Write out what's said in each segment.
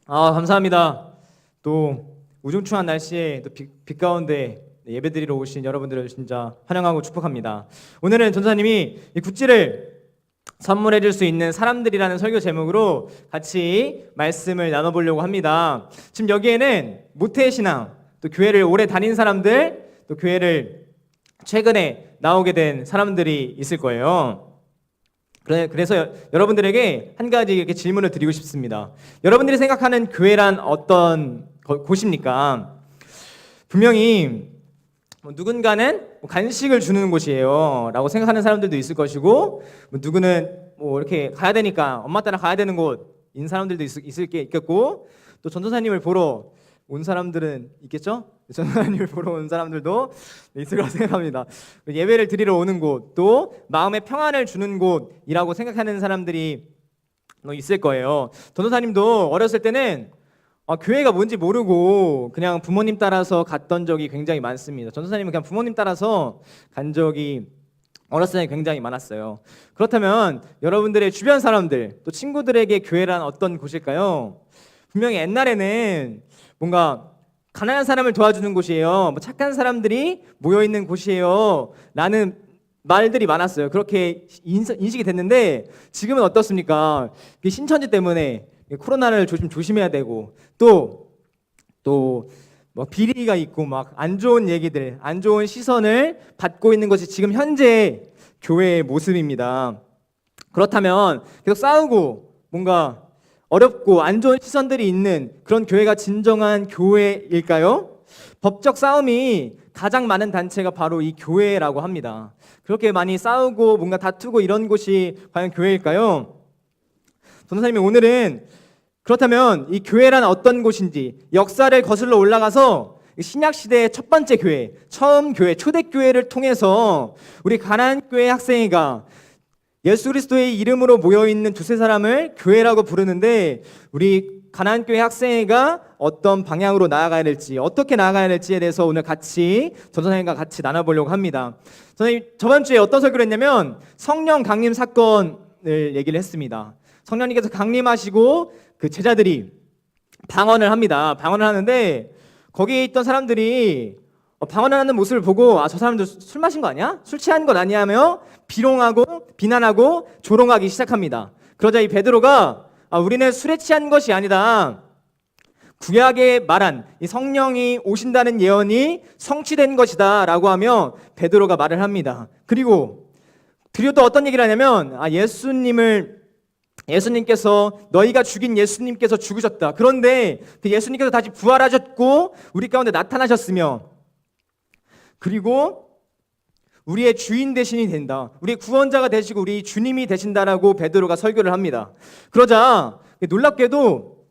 감사합니다. 또 우중충한 날씨에 또 빛 가운데 예배드리러 오신 여러분들을 진짜 환영하고 축복합니다. 오늘은 전도사님이 이 굿즈를 선물해 줄 수 있는 사람들이라는 설교 제목으로 같이 말씀을 나눠보려고 합니다. 지금 여기에는 모태신앙, 또 교회를 오래 다닌 사람들, 또 교회를 최근에 나오게 된 사람들이 있을 거예요. 그래서 여러분들에게 한 가지 이렇게 질문을 드리고 싶습니다. 여러분들이 생각하는 교회란 어떤 곳입니까? 분명히 누군가는 간식을 주는 곳이에요 라고 생각하는 사람들도 있을 것이고, 누구는 이렇게 가야 되니까 엄마 따라 가야 되는 곳인 사람들도 있겠고, 또 전도사님을 보러 온 사람들은 있겠죠? 전도사님을 보러 온 사람들도 있을 거라 생각합니다. 예배를 드리러 오는 곳, 또 마음의 평안을 주는 곳이라고 생각하는 사람들이 있을 거예요. 전도사님도 어렸을 때는 교회가 뭔지 모르고 그냥 부모님 따라서 갔던 적이 굉장히 많습니다. 전도사님은 그냥 부모님 따라서 간 적이 어렸을 때 굉장히 많았어요. 그렇다면 여러분들의 주변 사람들, 또 친구들에게 교회란 어떤 곳일까요? 분명히 옛날에는 뭔가 가난한 사람을 도와주는 곳이에요, 착한 사람들이 모여있는 곳이에요 라는 말들이 많았어요. 그렇게 인식이 됐는데, 지금은 어떻습니까? 신천지 때문에 코로나를 조심해야 되고, 또 비리가 있고 막 안 좋은 얘기들, 안 좋은 시선을 받고 있는 것이 지금 현재 교회의 모습입니다. 그렇다면 계속 싸우고 뭔가 어렵고 안 좋은 시선들이 있는 그런 교회가 진정한 교회일까요? 법적 싸움이 가장 많은 단체가 바로 이 교회라고 합니다. 그렇게 많이 싸우고 뭔가 다투고 이런 곳이 과연 교회일까요? 전도사님이 오늘은 그렇다면 이 교회란 어떤 곳인지 역사를 거슬러 올라가서 신약시대의 첫 번째 교회, 처음 교회, 초대교회를 통해서 우리 가나안교회 학생회가 예수 그리스도의 이름으로 모여있는 두세 사람을 교회라고 부르는데, 우리 가나안교회 학생회가 어떤 방향으로 나아가야 될지, 어떻게 나아가야 될지에 대해서 오늘 같이 전도사님과 같이 나눠보려고 합니다. 저는 저번 주에 어떤 설교를 했냐면 성령 강림 사건을 얘기를 했습니다. 성령님께서 강림하시고 그 제자들이 방언을 합니다. 방언을 하는데 거기에 있던 사람들이 방언을 하는 모습을 보고 저 사람들 술 마신 거 아니야? 술 취한 것 아니야? 하며 비롱하고 비난하고 조롱하기 시작합니다. 그러자 이 베드로가 우리는 술에 취한 것이 아니다, 구약에 말한 이 성령이 오신다는 예언이 성취된 것이다 라고 하며 베드로가 말을 합니다. 그리고 또 어떤 얘기를 하냐면 예수님께서 너희가 죽인 예수님께서 죽으셨다. 그런데 그 예수님께서 다시 부활하셨고 우리 가운데 나타나셨으며, 그리고 우리의 주인 대신이 된다, 우리의 구원자가 되시고 우리 주님이 되신다라고 베드로가 설교를 합니다. 그러자 놀랍게도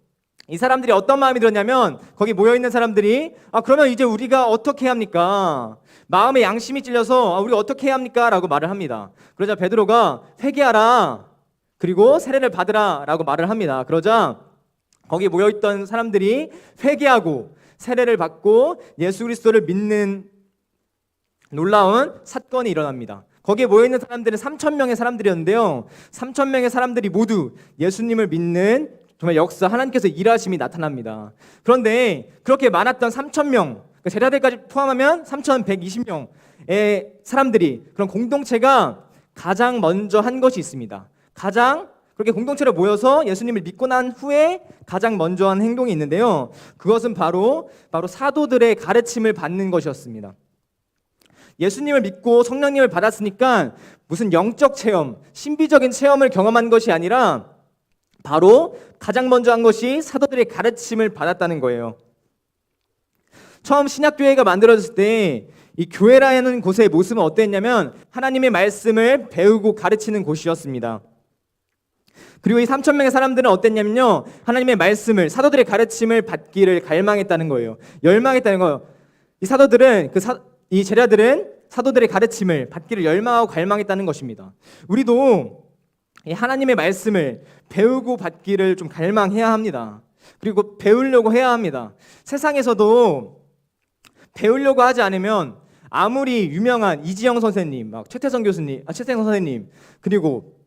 이 사람들이 어떤 마음이 들었냐면, 거기 모여있는 사람들이 그러면 이제 우리가 어떻게 해야 합니까? 마음의 양심이 찔려서 우리 어떻게 해야 합니까? 라고 말을 합니다. 그러자 베드로가 회개하라, 그리고 세례를 받으라 라고 말을 합니다. 그러자 거기 모여있던 사람들이 회개하고 세례를 받고 예수 그리스도를 믿는 놀라운 사건이 일어납니다. 거기에 모여있는 사람들은 3,000명의 사람들이었는데요, 3,000명의 사람들이 모두 예수님을 믿는 정말 역사, 하나님께서 일하심이 나타납니다. 그런데 그렇게 많았던 3,000명, 제자들까지 포함하면 3,120명의 사람들이, 그런 공동체가 가장 먼저 한 것이 있습니다. 그렇게 공동체로 모여서 예수님을 믿고 난 후에 가장 먼저 한 행동이 있는데요, 그것은 바로 사도들의 가르침을 받는 것이었습니다. 예수님을 믿고 성령님을 받았으니까 무슨 영적 체험, 신비적인 체험을 경험한 것이 아니라 바로 가장 먼저 한 것이 사도들의 가르침을 받았다는 거예요. 처음 신약교회가 만들어졌을 때 이 교회라는 곳의 모습은 어땠냐면 하나님의 말씀을 배우고 가르치는 곳이었습니다. 그리고 이 3,000명의 사람들은 어땠냐면요, 하나님의 말씀을, 사도들의 가르침을 받기를 갈망했다는 거예요. 열망했다는 거예요. 이 제자들은 사도들의 가르침을 받기를 열망하고 갈망했다는 것입니다. 우리도 이 하나님의 말씀을 배우고 받기를 좀 갈망해야 합니다. 그리고 배우려고 해야 합니다. 세상에서도 배우려고 하지 않으면 아무리 유명한 이지영 선생님, 최태성 선생님, 그리고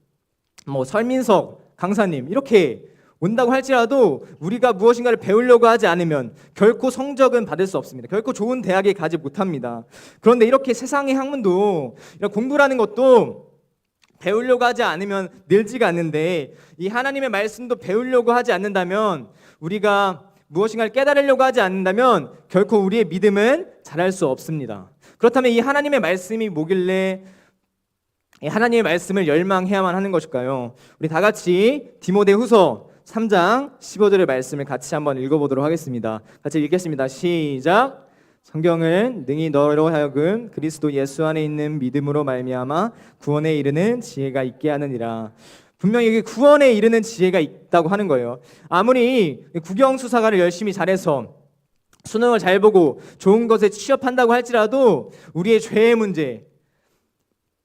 설민석 강사님, 이렇게 온다고 할지라도 우리가 무엇인가를 배우려고 하지 않으면 결코 성적은 받을 수 없습니다. 결코 좋은 대학에 가지 못합니다. 그런데 이렇게 세상의 학문도, 이런 공부라는 것도 배우려고 하지 않으면 늘지가 않는데, 이 하나님의 말씀도 배우려고 하지 않는다면, 우리가 무엇인가를 깨달으려고 하지 않는다면 결코 우리의 믿음은 자랄 수 없습니다. 그렇다면 이 하나님의 말씀이 뭐길래 이 하나님의 말씀을 열망해야만 하는 것일까요? 우리 다 같이 디모데후서 3장 15절의 말씀을 같이 한번 읽어보도록 하겠습니다. 같이 읽겠습니다. 시작. 성경은 능히 너로 하여금 그리스도 예수 안에 있는 믿음으로 말미암아 구원에 이르는 지혜가 있게 하느니라. 분명히 여기 구원에 이르는 지혜가 있다고 하는 거예요. 아무리 국영수사관을 열심히 잘해서 수능을 잘 보고 좋은 것에 취업한다고 할지라도 우리의 죄의 문제,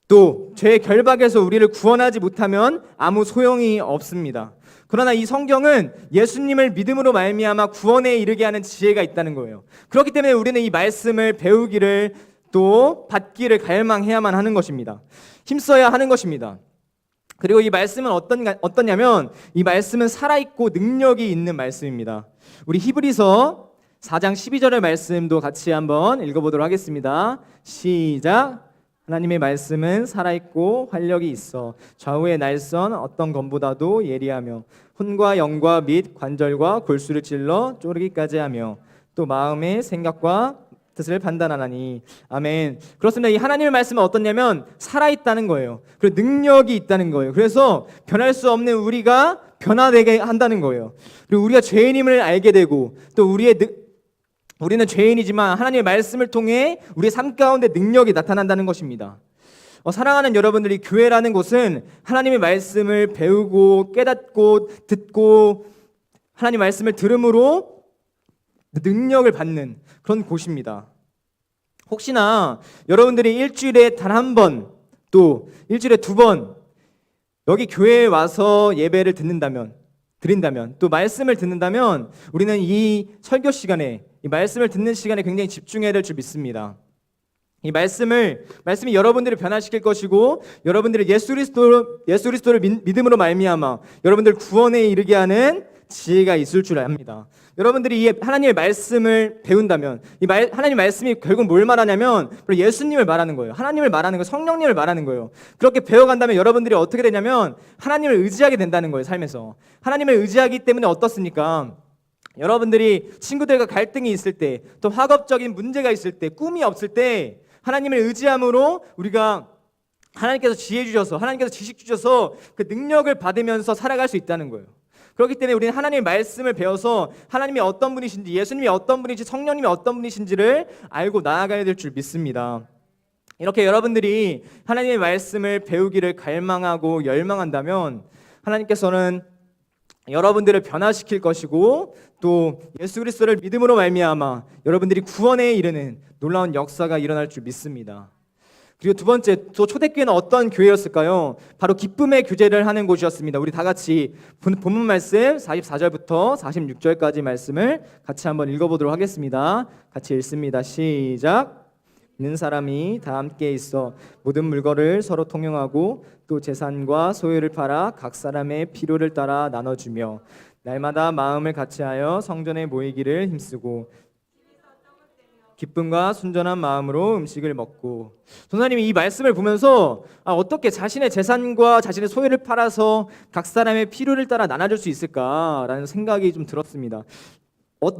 또 죄의 결박에서 우리를 구원하지 못하면 아무 소용이 없습니다. 그러나 이 성경은 예수님을 믿음으로 말미암아 구원에 이르게 하는 지혜가 있다는 거예요. 그렇기 때문에 우리는 이 말씀을 배우기를 또 받기를 갈망해야만 하는 것입니다. 힘써야 하는 것입니다. 그리고 이 말씀은 어떠냐면 이 말씀은 살아있고 능력이 있는 말씀입니다. 우리 히브리서 4장 12절의 말씀도 같이 한번 읽어보도록 하겠습니다. 시작. 하나님의 말씀은 살아있고 활력이 있어 좌우의 날선 어떤 검보다도 예리하며 혼과 영과 및 관절과 골수를 찔러 쪼르기까지 하며 또 마음의 생각과 뜻을 판단하나니. 아멘. 그렇습니다. 이 하나님의 말씀은 어떻냐면 살아있다는 거예요. 그리고 능력이 있다는 거예요. 그래서 변할 수 없는 우리가 변화되게 한다는 거예요. 그리고 우리가 죄인임을 알게 되고 또 우리는 죄인이지만 하나님의 말씀을 통해 우리의 삶 가운데 능력이 나타난다는 것입니다. 사랑하는 여러분들이, 교회라는 곳은 하나님의 말씀을 배우고 깨닫고 듣고 하나님 말씀을 들음으로 능력을 받는 그런 곳입니다. 혹시나 여러분들이 일주일에 단 한 번, 또 일주일에 2번 여기 교회에 와서 예배를 드린다면, 또 말씀을 듣는다면 우리는 이 설교 시간에, 이 말씀을 듣는 시간에 굉장히 집중해야 될 줄 믿습니다. 이 말씀이 여러분들을 변화시킬 것이고 여러분들이 예수 그리스도를 믿음으로 말미암아 여러분들 구원에 이르게 하는 지혜가 있을 줄 압니다. 여러분들이 이 하나님의 말씀을 배운다면 하나님의 말씀이 결국 뭘 말하냐면 예수님을 말하는 거예요. 하나님을 말하는 거예요. 성령님을 말하는 거예요. 그렇게 배워간다면 여러분들이 어떻게 되냐면 하나님을 의지하게 된다는 거예요. 삶에서 하나님을 의지하기 때문에 어떻습니까? 여러분들이 친구들과 갈등이 있을 때, 또 학업적인 문제가 있을 때, 꿈이 없을 때 하나님을 의지함으로 우리가 하나님께서 지혜 주셔서, 하나님께서 지식 주셔서 그 능력을 받으면서 살아갈 수 있다는 거예요. 그렇기 때문에 우리는 하나님의 말씀을 배워서 하나님이 어떤 분이신지, 예수님이 어떤 분이신지, 성령님이 어떤 분이신지를 알고 나아가야 될 줄 믿습니다. 이렇게 여러분들이 하나님의 말씀을 배우기를 갈망하고 열망한다면 하나님께서는 여러분들을 변화시킬 것이고 또 예수 그리스도를 믿음으로 말미암아 여러분들이 구원에 이르는 놀라운 역사가 일어날 줄 믿습니다. 그리고 두 번째, 또 초대교회는 어떤 교회였을까요? 바로 기쁨의 교제를 하는 곳이었습니다. 우리 다 같이 본문 말씀 44절부터 46절까지 말씀을 같이 한번 읽어보도록 하겠습니다. 같이 읽습니다. 시작. 있는 사람이 다 함께 있어 모든 물건을 서로 통용하고 또 재산과 소유를 팔아 각 사람의 필요를 따라 나눠주며 날마다 마음을 같이하여 성전에 모이기를 힘쓰고 기쁨과 순전한 마음으로 음식을 먹고. 전사님이 이 말씀을 보면서 어떻게 자신의 재산과 자신의 소유를 팔아서 각 사람의 필요를 따라 나눠줄 수 있을까라는 생각이 좀 들었습니다.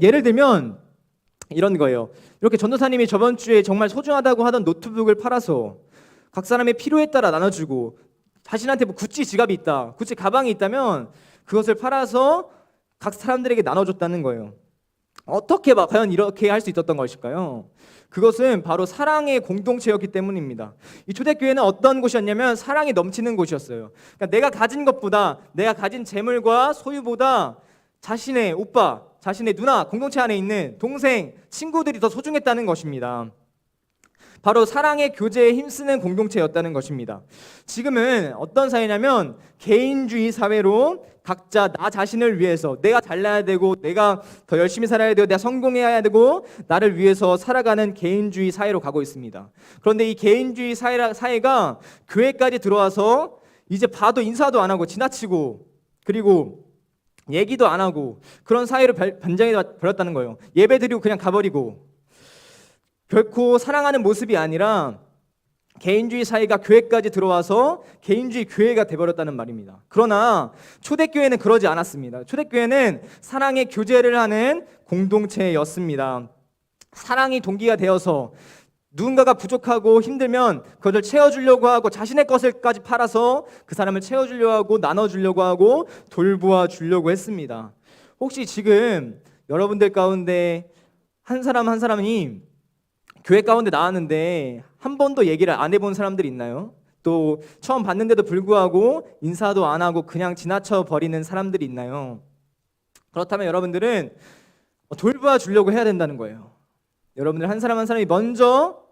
예를 들면 이런 거예요. 이렇게 전도사님이 저번 주에 정말 소중하다고 하던 노트북을 팔아서 각 사람의 필요에 따라 나눠주고, 자신한테 뭐 구찌 지갑이 있다, 구찌 가방이 있다면 그것을 팔아서 각 사람들에게 나눠줬다는 거예요. 어떻게 과연 이렇게 할 수 있었던 것일까요? 그것은 바로 사랑의 공동체였기 때문입니다. 이 초대교회는 어떤 곳이었냐면 사랑이 넘치는 곳이었어요. 그러니까 내가 가진 것보다, 내가 가진 재물과 소유보다 자신의 오빠, 자신의 누나, 공동체 안에 있는 동생, 친구들이 더 소중했다는 것입니다. 바로 사랑의 교제에 힘쓰는 공동체였다는 것입니다. 지금은 어떤 사회냐면 개인주의 사회로 각자 나 자신을 위해서 내가 잘나야 되고, 내가 더 열심히 살아야 되고, 내가 성공해야 되고, 나를 위해서 살아가는 개인주의 사회로 가고 있습니다. 그런데 이 개인주의 사회가 교회까지 들어와서 이제 봐도 인사도 안 하고 지나치고, 그리고 얘기도 안 하고 그런 사이로 변장해 버렸다는 거예요. 예배 드리고 그냥 가버리고, 결코 사랑하는 모습이 아니라 개인주의 사이가 교회까지 들어와서 개인주의 교회가 돼버렸다는 말입니다. 그러나 초대교회는 그러지 않았습니다. 초대교회는 사랑의 교제를 하는 공동체였습니다. 사랑이 동기가 되어서 누군가가 부족하고 힘들면 그것을 채워주려고 하고, 자신의 것을까지 팔아서 그 사람을 채워주려고 하고 나눠주려고 하고 돌보아 주려고 했습니다. 혹시 지금 여러분들 가운데 한 사람 한 사람이 교회 가운데 나왔는데 한 번도 얘기를 안 해본 사람들이 있나요? 또 처음 봤는데도 불구하고 인사도 안 하고 그냥 지나쳐 버리는 사람들이 있나요? 그렇다면 여러분들은 돌보아 주려고 해야 된다는 거예요. 여러분들 한 사람 한 사람이 먼저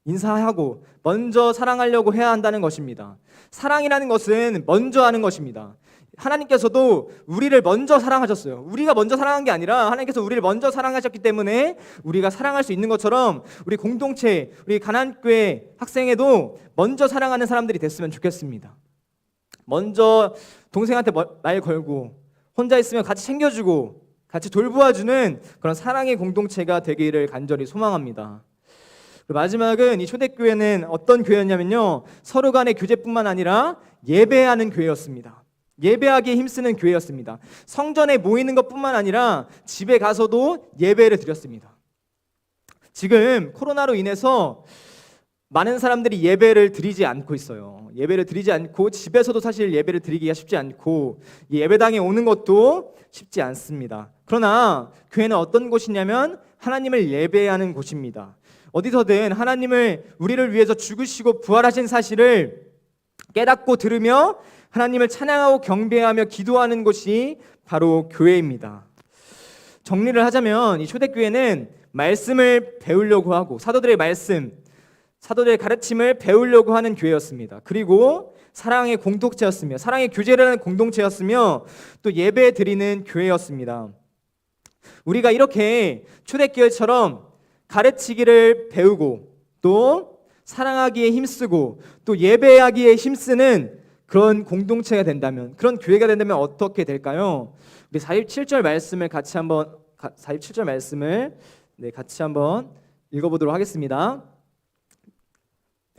인사하고 먼저 사랑하려고 해야 한다는 것입니다. 사랑이라는 것은 먼저 하는 것입니다. 하나님께서도 우리를 먼저 사랑하셨어요. 우리가 먼저 사랑한 게 아니라 하나님께서 우리를 먼저 사랑하셨기 때문에 우리가 사랑할 수 있는 것처럼 우리 공동체, 우리 가나안교회 학생회도 먼저 사랑하는 사람들이 됐으면 좋겠습니다. 먼저 동생한테 말 걸고 혼자 있으면 같이 챙겨주고 같이 돌보아주는 그런 사랑의 공동체가 되기를 간절히 소망합니다. 마지막은 이 초대교회는 어떤 교회였냐면요, 서로 간의 교제뿐만 아니라 예배하는 교회였습니다. 예배하기에 힘쓰는 교회였습니다. 성전에 모이는 것뿐만 아니라 집에 가서도 예배를 드렸습니다. 지금 코로나로 인해서 많은 사람들이 예배를 드리지 않고 있어요. 예배를 드리지 않고 집에서도 사실 예배를 드리기가 쉽지 않고 예배당에 오는 것도 쉽지 않습니다. 그러나 교회는 어떤 곳이냐면 하나님을 예배하는 곳입니다. 어디서든 하나님을 우리를 위해서 죽으시고 부활하신 사실을 깨닫고 들으며 하나님을 찬양하고 경배하며 기도하는 곳이 바로 교회입니다. 정리를 하자면 이 초대교회는 말씀을 배우려고 하고 사도들의 말씀, 사도들의 가르침을 배우려고 하는 교회였습니다. 그리고 사랑의 공동체였으며 사랑의 교제라는 공동체였으며 또 예배 드리는 교회였습니다. 우리가 이렇게 초대교회처럼 가르치기를 배우고 또 사랑하기에 힘쓰고 또 예배하기에 힘쓰는 그런 공동체가 된다면, 그런 교회가 된다면 어떻게 될까요? 우리 47절 말씀을 같이 한번 47절 말씀을 같이 한번 읽어보도록 하겠습니다.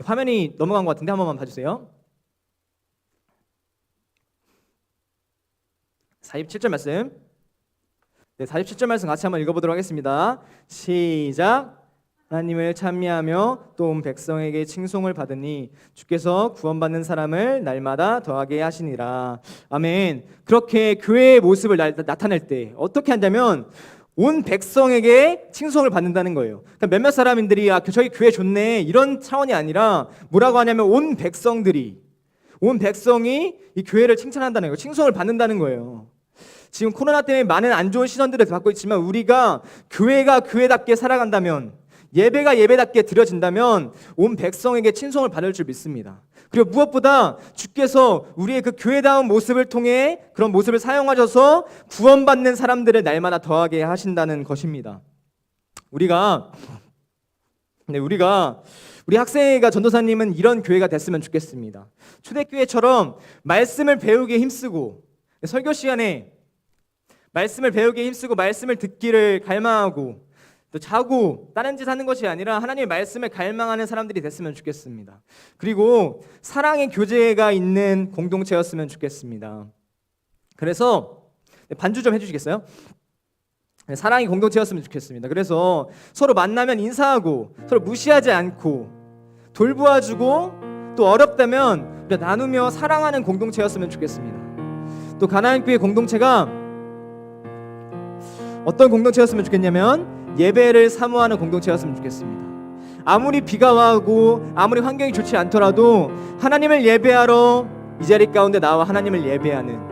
화면이 넘어간 것 같은데 한 번만 봐주세요. 47절 말씀. 47절 말씀 같이 한번 읽어보도록 하겠습니다. 시작. 하나님을 찬미하며 또 온 백성에게 칭송을 받으니 주께서 구원받는 사람을 날마다 더하게 하시니라. 아멘. 그렇게 교회의 모습을 나타낼 때 어떻게 한다면 온 백성에게 칭송을 받는다는 거예요. 그러니까 몇몇 사람들이 저희 교회 좋네 이런 차원이 아니라 뭐라고 하냐면 온 백성이 이 교회를 칭찬한다는 거예요. 칭송을 받는다는 거예요. 지금 코로나 때문에 많은 안 좋은 시선들을 받고 있지만 우리가 교회가 교회답게 살아간다면, 예배가 예배답게 드려진다면 온 백성에게 칭송을 받을 줄 믿습니다. 그리고 무엇보다 주께서 우리의 그 교회다운 모습을 통해 그런 모습을 사용하셔서 구원받는 사람들을 날마다 더하게 하신다는 것입니다. 우리가 우리 학생회가 전도사님은 이런 교회가 됐으면 좋겠습니다. 초대교회처럼 말씀을 배우기에 힘쓰고 설교 시간에 말씀을 배우기에 힘쓰고 말씀을 듣기를 갈망하고 또 자고 다른 짓 하는 것이 아니라 하나님의 말씀을 갈망하는 사람들이 됐으면 좋겠습니다. 그리고 사랑의 교제가 있는 공동체였으면 좋겠습니다. 그래서 반주 좀 해주시겠어요? 사랑의 공동체였으면 좋겠습니다. 그래서 서로 만나면 인사하고 서로 무시하지 않고 돌보아주고 또 어렵다면 나누며 사랑하는 공동체였으면 좋겠습니다. 또 가나안교회 공동체가 어떤 공동체였으면 좋겠냐면 예배를 사모하는 공동체였으면 좋겠습니다. 아무리 비가 와고 아무리 환경이 좋지 않더라도 하나님을 예배하러 이 자리 가운데 나와 하나님을 예배하는,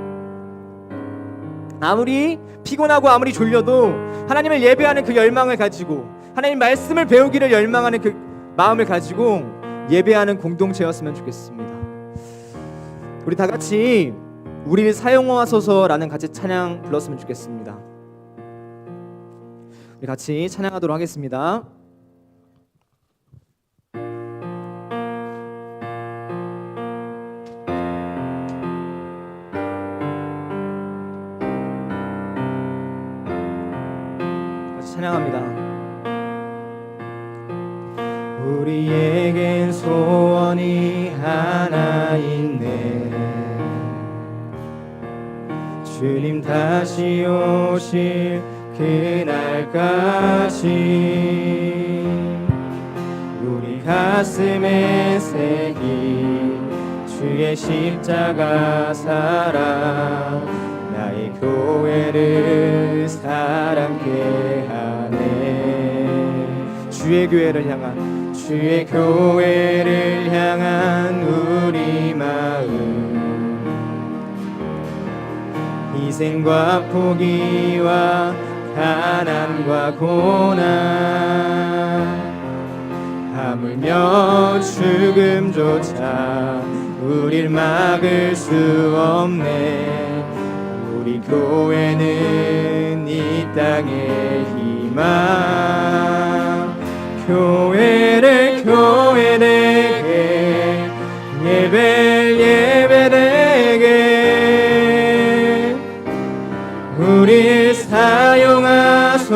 아무리 피곤하고 아무리 졸려도 하나님을 예배하는 그 열망을 가지고 하나님 말씀을 배우기를 열망하는 그 마음을 가지고 예배하는 공동체였으면 좋겠습니다. 우리 다 같이 우리를 사용하소서라는 같이 찬양 불렀으면 좋겠습니다. 우리 같이 찬양하도록 하겠습니다. 찬양합니다. 우리에겐 소원이 하나 있네. 주님 다시 오실 그날까지 우리 가슴에 새긴 주의 십자가 사랑 나의 교회를 사랑케 하네. 주의 교회를 향한 우리 마음 희생과 포기와 가난과 고난 하물며 죽음조차 우릴 막을 수 없네. 우리 교회는 이 땅의 희망 교회를 교회되게 예배되게 우릴 사용하소서.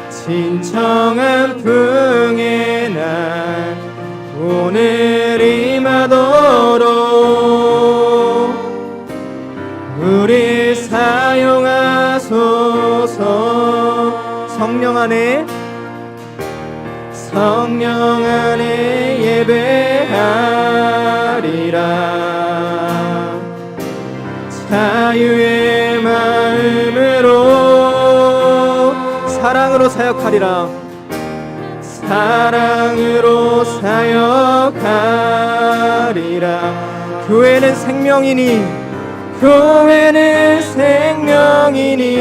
진청한 풍의 날 오늘 임하도록 우릴 사용하소서. 성령 안에 예배하리라. 자유의 마음으로 사랑으로 사역하리라. 사랑으로 사역하리라. 교회는 생명이니 교회는 생명이니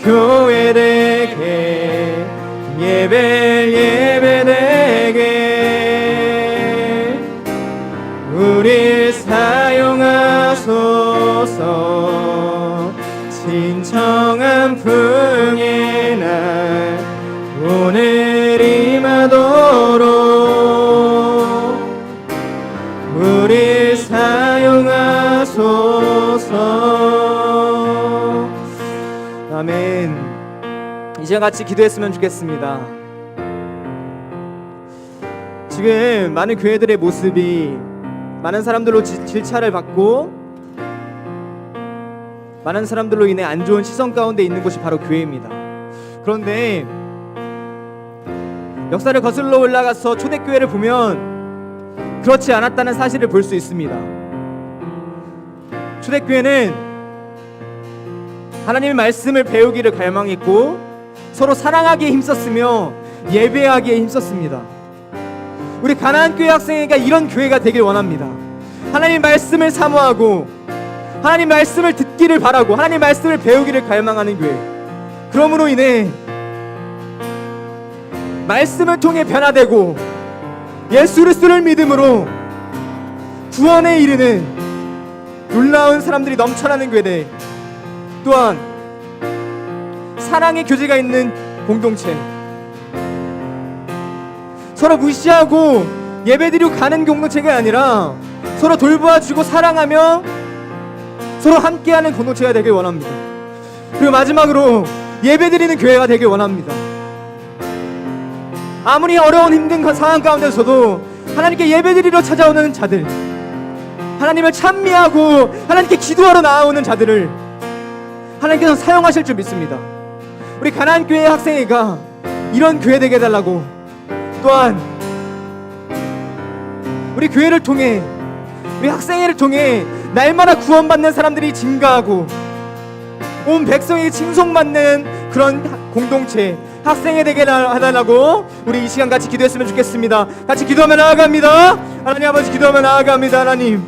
교회되게 예배되게 우릴 사용하소서. 진청한 풍의 날 오늘 임하도록 우릴 사용하소서. 아멘. 이제 같이 기도했으면 좋겠습니다. 지금 많은 교회들의 모습이 많은 사람들로 질차를 받고 많은 사람들로 인해 안 좋은 시선 가운데 있는 곳이 바로 교회입니다. 그런데 역사를 거슬러 올라가서 초대교회를 보면 그렇지 않았다는 사실을 볼 수 있습니다. 초대교회는 하나님의 말씀을 배우기를 갈망했고 서로 사랑하기에 힘썼으며 예배하기에 힘썼습니다. 우리 가나안교회 학생회가 이런 교회가 되길 원합니다. 하나님의 말씀을 사모하고 하나님 말씀을 듣기를 바라고 하나님 말씀을 배우기를 갈망하는 교회. 그러므로 인해 말씀을 통해 변화되고 예수 그리스도를 믿음으로 구원에 이르는 놀라운 사람들이 넘쳐나는 교회. 또한 사랑의 교제가 있는 공동체, 서로 무시하고 예배드리고 가는 공동체가 아니라 서로 돌보아주고 사랑하며 서로 함께하는 공동체가 되길 원합니다. 그리고 마지막으로 예배드리는 교회가 되길 원합니다. 아무리 어려운 힘든 상황 가운데서도 하나님께 예배드리러 찾아오는 자들, 하나님을 찬미하고 하나님께 기도하러 나아오는 자들을 하나님께서 사용하실 줄 믿습니다. 우리 가나안교회 학생회가 이런 교회 되게 해달라고, 또한 우리 교회를 통해 우리 학생회를 통해 날마다 구원받는 사람들이 증가하고 온 백성에게 칭송받는 그런 공동체 학생회 되게 해달라고 우리 이 시간 같이 기도했으면 좋겠습니다. 같이 기도하며 나아갑니다. 하나님 아버지, 기도하며 나아갑니다. 하나님,